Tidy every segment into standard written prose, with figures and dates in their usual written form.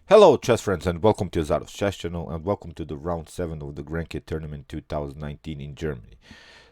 Hello chess friends and welcome to Jozarov's chess channel and welcome to the round 7 of the Grenke tournament 2019 in Germany.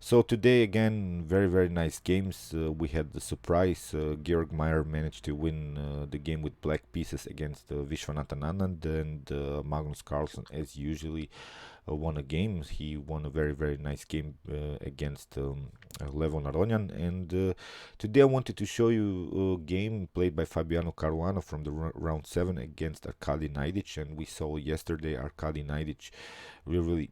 So today again very nice games. We had the surprise, Georg Meyer managed to win the game with black pieces against Vishwanathan Anand, and Magnus Carlsen as usually won a game. He won a very nice game against Levon Aronian, and today I wanted to show you a game played by Fabiano Caruana from the round 7 against Arkadij Naiditsch, and we saw yesterday Arkadij Naiditsch really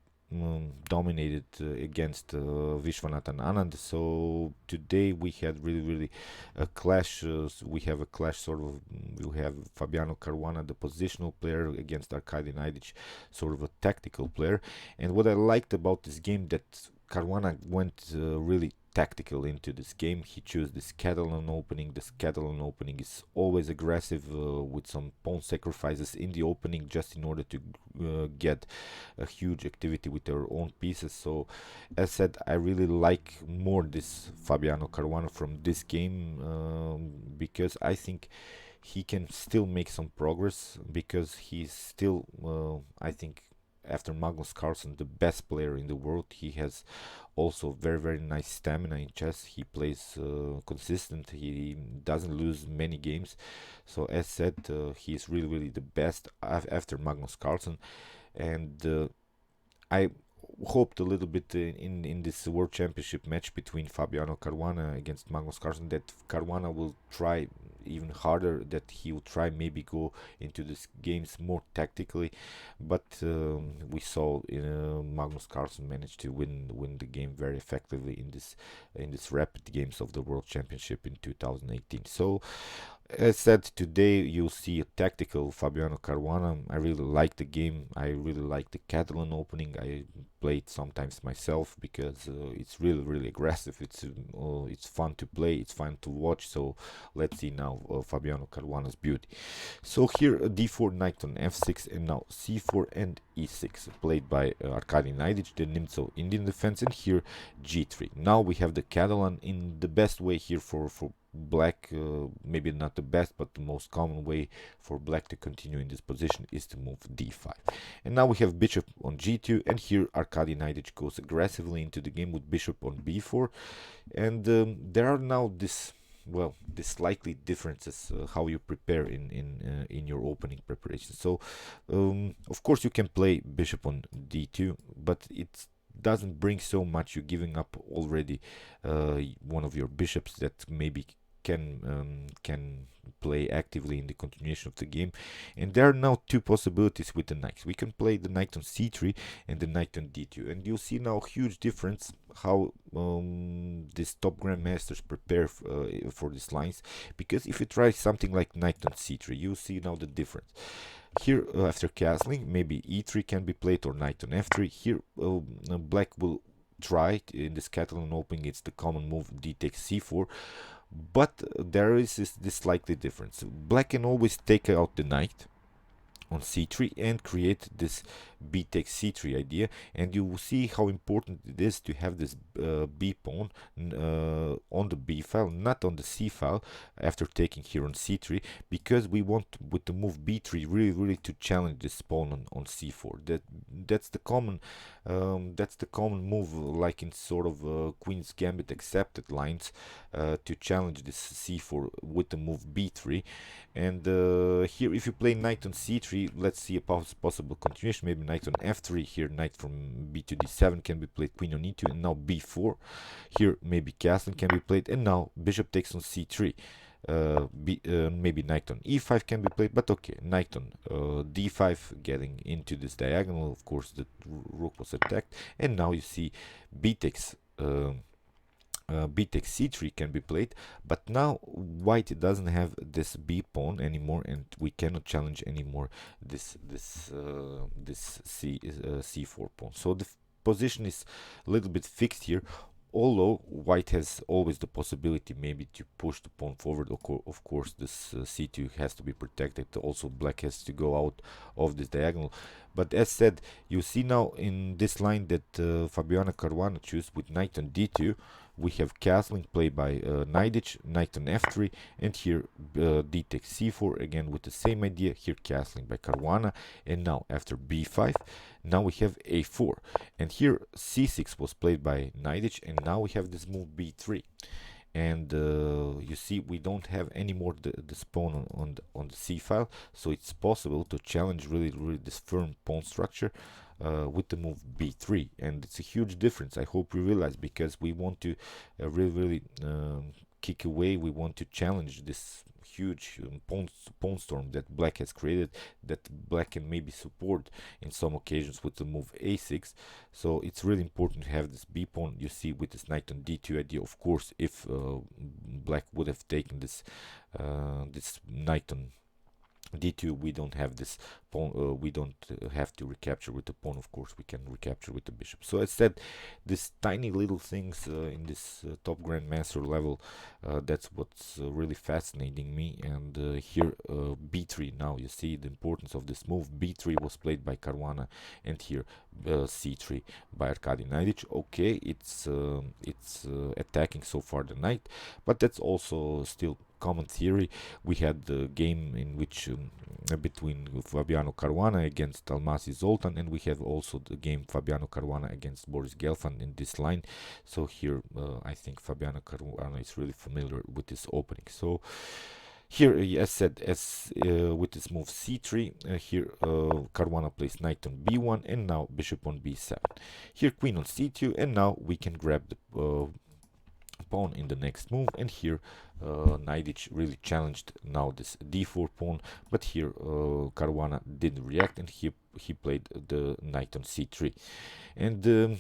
dominated against Vishwanathan Anand. So today we had really a clash. We have a clash sort of. We have Fabiano Caruana, the positional player, against Arkadij Naiditsch, sort of a tactical player. And what I liked about this game that Caruana went really tactical into this game. He chose this Catalan opening. This Catalan opening is always aggressive with some pawn sacrifices in the opening just in order to get a huge activity with their own pieces. So as said, I really like more this Fabiano Caruana from this game because I think he can still make some progress, because he's still I think after Magnus Carlsen the best player in the world. He has also very nice stamina in chess. He plays consistent. He doesn't lose many games. So as said, he is really the best after Magnus Carlsen. And I hoped a little bit in this World Championship match between Fabiano Caruana against Magnus Carlsen that Caruana will try even harder, that he will try maybe go into these games more tactically, but we saw Magnus Carlsen managed to win the game very effectively in this rapid games of the World Championship in 2018. So as said, today you'll see a tactical Fabiano Caruana. I really like the game. I really like the Catalan opening. I played sometimes myself because it's really aggressive. It's fun to play. It's fun to watch. So let's see now Fabiano Caruana's beauty. So here d4 knight on f6 and now c4 and e6 played by Arkadij Naiditsch, the Nemtsov Indian defense, and here g3. Now we have the Catalan in the best way here for black, maybe not the best but the most common way for black to continue in this position is to move d5. And now we have bishop on g2, and here Arkadij Naiditsch goes aggressively into the game with bishop on b4. And there are now this slightly differences how you prepare in your opening preparation. So of course you can play bishop on d2, but it doesn't bring so much. You're giving up already one of your bishops that maybe can play actively in the continuation of the game. And there are now two possibilities with the knights. We can play the knight on c3 and the knight on d2, and you'll see now a huge difference how these top grandmasters prepare for these lines, because if you try something like knight on c3, you see now the difference. Here after castling, maybe e3 can be played or knight on f3. Here black will try in this Catalan opening. It's the common move d takes c4, but there is this slightly difference. Black can always take out the knight on c3 and create this b takes c3 idea, and you will see how important it is to have this b pawn on the b file, not on the c file after taking here on c3, because we want with the move b3 really to challenge this pawn on c4. That's the common move, like in sort of Queen's Gambit accepted lines, to challenge this c4 with the move b3. And here if you play knight on c3, let's see a possible continuation. Maybe knight on f3. Here knight from b to d7 can be played, queen on e2, and now b4. Here maybe castling can be played, and now bishop takes on c3. Maybe knight on e5 can be played, but okay, knight on d5 getting into this diagonal. Of course the rook was attacked, and now you see b takes c3 can be played, but now white doesn't have this b pawn anymore, and we cannot challenge anymore this c4 pawn. So the position is a little bit fixed here, although white has always the possibility maybe to push the pawn forward. Of course this c2 has to be protected. Also black has to go out of this diagonal. But as said, you see now in this line that Fabiano Caruana choose with knight on d2, we have castling played by Naiditsch, knight on f3, and here d takes c4, again with the same idea, here castling by Caruana, and now after b5, now we have a4, and here c6 was played by Naiditsch, and now we have this move b3. And you see we don't have anymore this pawn on the c file, so it's possible to challenge really this firm pawn structure with the move b3, and it's a huge difference. I hope you realize, because we want to really kick away, we want to challenge this huge pawn storm that black has created, that black can maybe support in some occasions with the move a6. So it's really important to have this b pawn. You see with this knight on d2 idea, of course, if black would have taken this this knight on d2, we don't have this pawn, we don't have to recapture with the pawn, of course we can recapture with the bishop. So I said, these tiny little things in this top grandmaster level, that's what's really fascinating me. And here b3, now you see the importance of this move. b3 was played by Caruana, and here c3 by Arkadij Naiditsch. Okay, it's attacking so far the knight, but that's also still common theory. We had the game in which between Fabiano Caruana against Almasi Zoltan, and we have also the game Fabiano Caruana against Boris Gelfand in this line. So here I think Fabiano Caruana is really familiar with this opening. So here, as said, as with this move c3, here Caruana plays knight on b1, and now bishop on b7. Here queen on c2, and now we can grab the pawn in the next move, and here Naiditsch really challenged now this d4 pawn, but here Caruana didn't react, and he played the knight on c3. And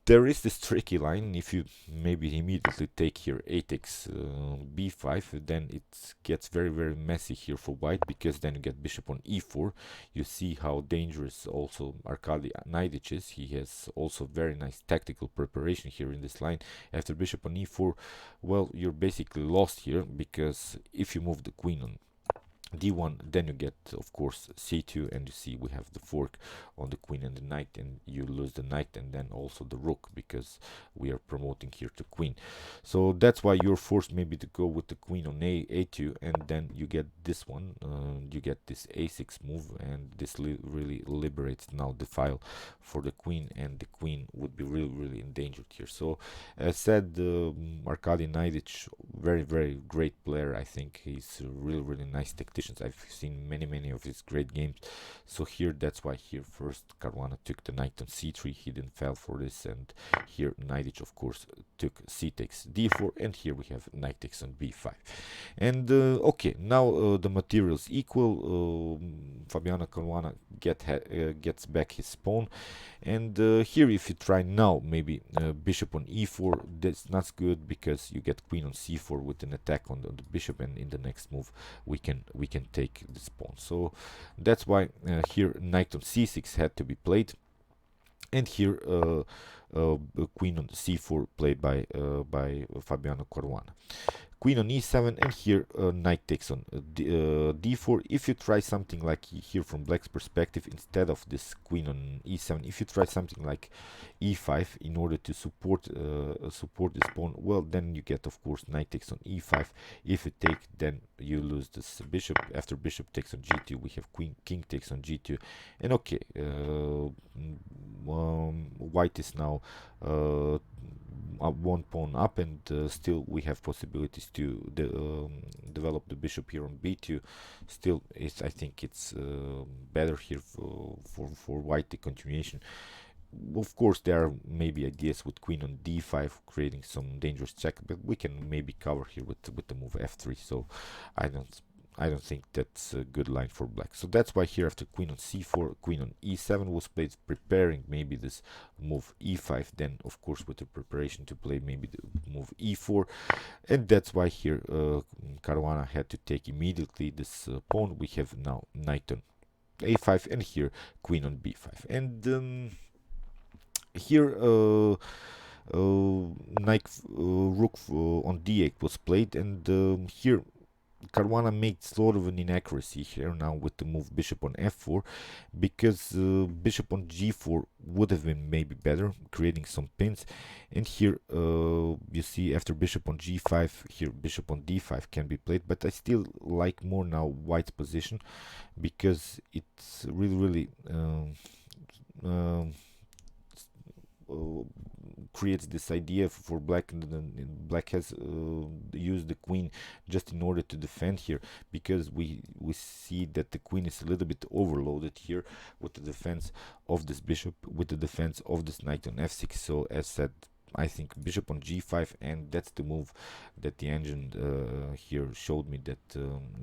there is this tricky line. If you maybe immediately take here a takes b5, then it gets very messy here for white, because then you get bishop on e4. You see how dangerous also Arkadij Naiditsch is. He has also very nice tactical preparation here in this line. After bishop on e4, well, you're basically lost here, because if you move the queen on d1, then you get, of course, c2, and you see we have the fork on the queen and the knight, and you lose the knight and then also the rook, because we are promoting here to queen. So that's why you're forced maybe to go with the queen on a2, and then you get this one, you get this a6 move, and this really liberates now the file for the queen, and the queen would be really endangered here. So as said, Arkadij Naiditsch, very great player. I think he's really nice tactician. I've seen many of his great games. So here, that's why here first Caruana took the knight on c3. He didn't fall for this, and here Naiditsch, of course, took c takes d4, and here we have knight takes on b5. And okay, now the materials equal. Fabiano Caruana gets back his pawn, and here if you try now maybe bishop on e4, that's not good, because you get queen on c4 with an attack on the bishop, and in the next move we can take this pawn. So that's why here knight on c6 had to be played, and here queen on c4 played by Fabiano Caruana. Queen on e7, and here knight takes on d4. If you try something like here from black's perspective, instead of this queen on e7, if you try something like e5 in order to support this pawn, well, then you get, of course, knight takes on e5. If you take, then you lose this bishop. After bishop takes on g2, we have king takes on g2, and okay, white is now one pawn up, and still we have possibilities to develop the bishop here on b2. Still, I think it's better here for white, the continuation. Of course, there are maybe ideas with queen on d5 creating some dangerous check, but we can maybe cover here with the move f3. So I don't think that's a good line for black. So that's why here after queen on c4, queen on e7 was played, preparing maybe this move e5, then of course with the preparation to play maybe the move e4, and that's why here Caruana had to take immediately this pawn. We have now knight on a5, and here queen on b5, and here knight rook on d8 was played, and here Caruana made sort of an inaccuracy here now with the move bishop on f4, because bishop on g4 would have been maybe better, creating some pins. And here you see after bishop on g5, here bishop on d5 can be played, but I still like more now white's position, because it's really creates this idea for black, and black has used the queen just in order to defend here, because we see that the queen is a little bit overloaded here with the defense of this bishop, with the defense of this knight on f6. So as said, I think bishop on g5, and that's the move that the engine here showed me that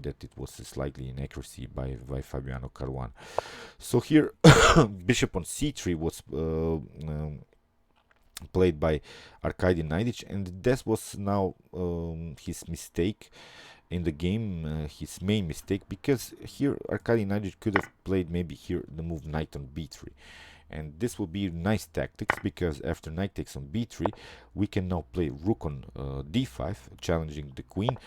that it was a slightly inaccuracy by Fabiano Caruana. So here bishop on c3 was played by Arkadij Naiditsch, and this was now his mistake in the game, his main mistake, because here Arkadij Naiditsch could have played maybe here the move knight on b3, and this will be nice tactics, because after knight takes on b3 we can now play rook on d5, challenging the queen.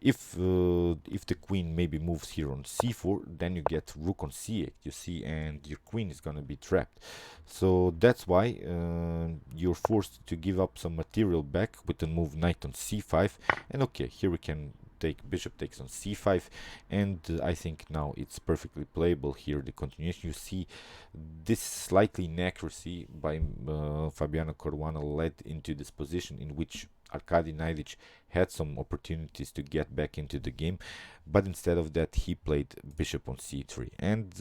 If the queen maybe moves here on c4, then you get rook on c8, you see, and your queen is gonna be trapped. So that's why you're forced to give up some material back with the move knight on c5. And okay, here we can take bishop takes on c5, and I think now it's perfectly playable here. The continuation, you see this slightly inaccuracy by Fabiano Caruana led into this position in which Arkadij Naiditsch had some opportunities to get back into the game, but instead of that he played bishop on c3. And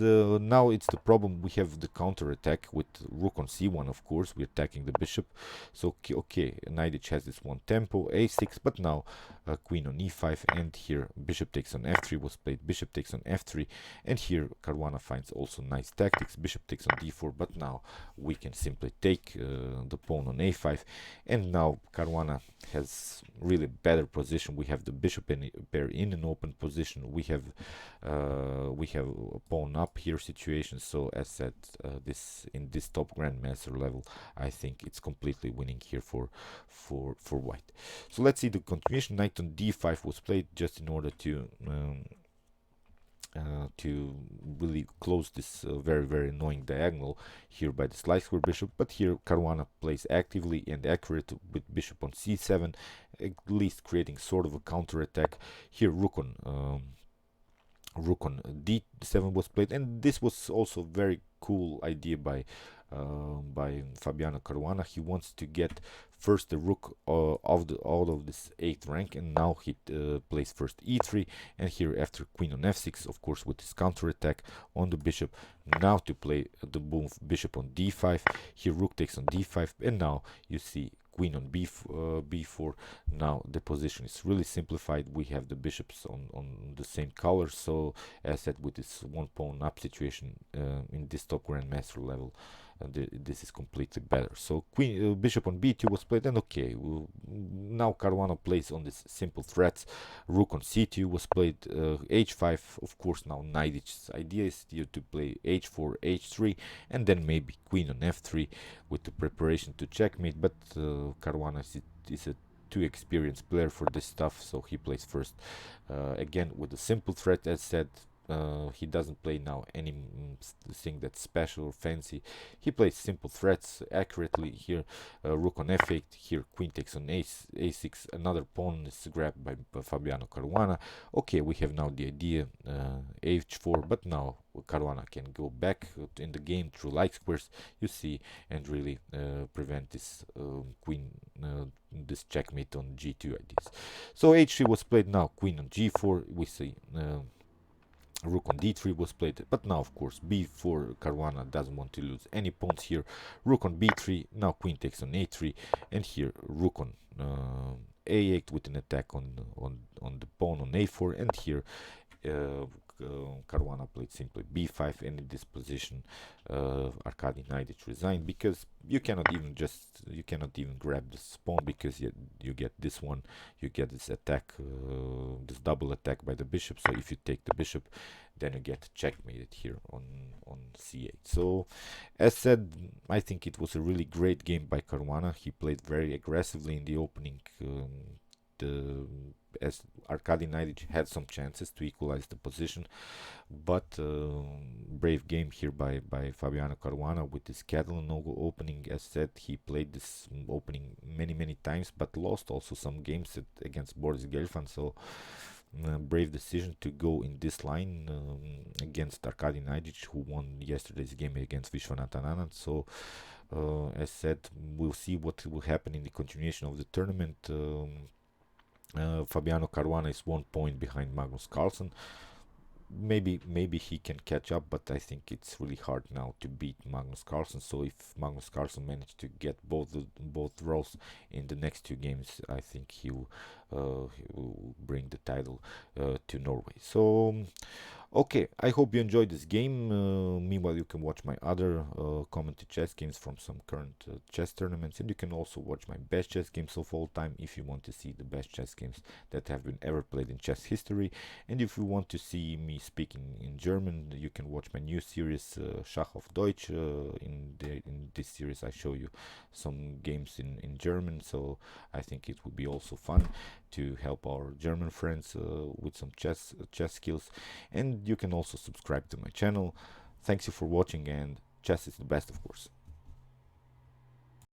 now it's the problem, we have the counter attack with rook on c1, of course, we're attacking the bishop. So okay, Naiditsch has this one tempo, a6, but now queen on e5, and here bishop takes on f3 was played, bishop takes on f3, and here Caruana finds also nice tactics, bishop takes on d4, but now we can simply take the pawn on a5, and now Caruana has really better position. We have the bishop pair in an open position. We have a pawn up here situation. So as said, this in this top grandmaster level, I think it's completely winning here for white. So let's see the continuation. Knight on d5 was played just in order to really close this very annoying diagonal here by the slice square bishop. But here Caruana plays actively and accurate with bishop on c7, at least creating sort of a counter attack. Here rook on d7 was played, and this was also very cool idea by Fabiano Caruana. He wants to get first the rook out of this 8th rank, and now he plays first e3, and here after queen on f6, of course with his counter attack on the bishop, now to play the move bishop on d5. Here rook takes on d5, and now you see queen on b4. Now the position is really simplified. We have the bishops on the same color, so as said, with this one pawn up situation in this top grandmaster level, this is completely better. So queen bishop on b2 was played, and okay, now Caruana plays on this simple threats. Rook on c2 was played, h5, of course. Now Naiditsch's idea is here to play h4, h3, and then maybe queen on f3 with the preparation to checkmate, but Caruana is a too experienced player for this stuff, so he plays first again with a simple threat. As said, he doesn't play now anything that's special or fancy. He plays simple threats accurately here. Rook on f8, here queen takes on a6, another pawn is grabbed by Fabiano Caruana. Okay, we have now the idea h4, but now Caruana can go back in the game through light squares, you see, and really prevent this queen, this checkmate on g2 ideas. So h3 was played, now queen on g4, we see rook on d3 was played, but now of course b4, Caruana doesn't want to lose any pawns here. Rook on b3, now queen takes on a3, and here rook on a8 with an attack on the pawn on a4, and here Caruana played simply b5, and in this position Arkadij Naiditsch resigned, because you cannot even grab this pawn, because you get this one, you get this attack, this double attack by the bishop. So if you take the bishop, then you get checkmated here on c8. So as said, I think it was a really great game by Caruana. He played very aggressively in the opening as Arkadij Naiditsch had some chances to equalize the position, but brave game here by Fabiano Caruana with this Catalan no-go opening. As said, he played this opening many times, but lost also some games against Boris Gelfand, so brave decision to go in this line against Arkadij Naiditsch, who won yesterday's game against Vishwanathan Anand. So as said, we'll see what will happen in the continuation of the tournament. Fabiano Caruana is 1 point behind Magnus Carlsen. Maybe he can catch up, but I think it's really hard now to beat Magnus Carlsen. So if Magnus Carlsen managed to get both rows in the next 2 games, I think he will bring the title to Norway. So okay, I hope you enjoyed this game. Meanwhile, you can watch my other commented chess games from some current chess tournaments, and you can also watch my best chess games of all time if you want to see the best chess games that have been ever played in chess history. And if you want to see me speaking in German, you can watch my new series Schach auf Deutsch. In this series, I show you some games in German, so I think it would be also fun to help our German friends with some chess skills. And you can also subscribe to my channel. Thanks you for watching, and chess is the best, of course.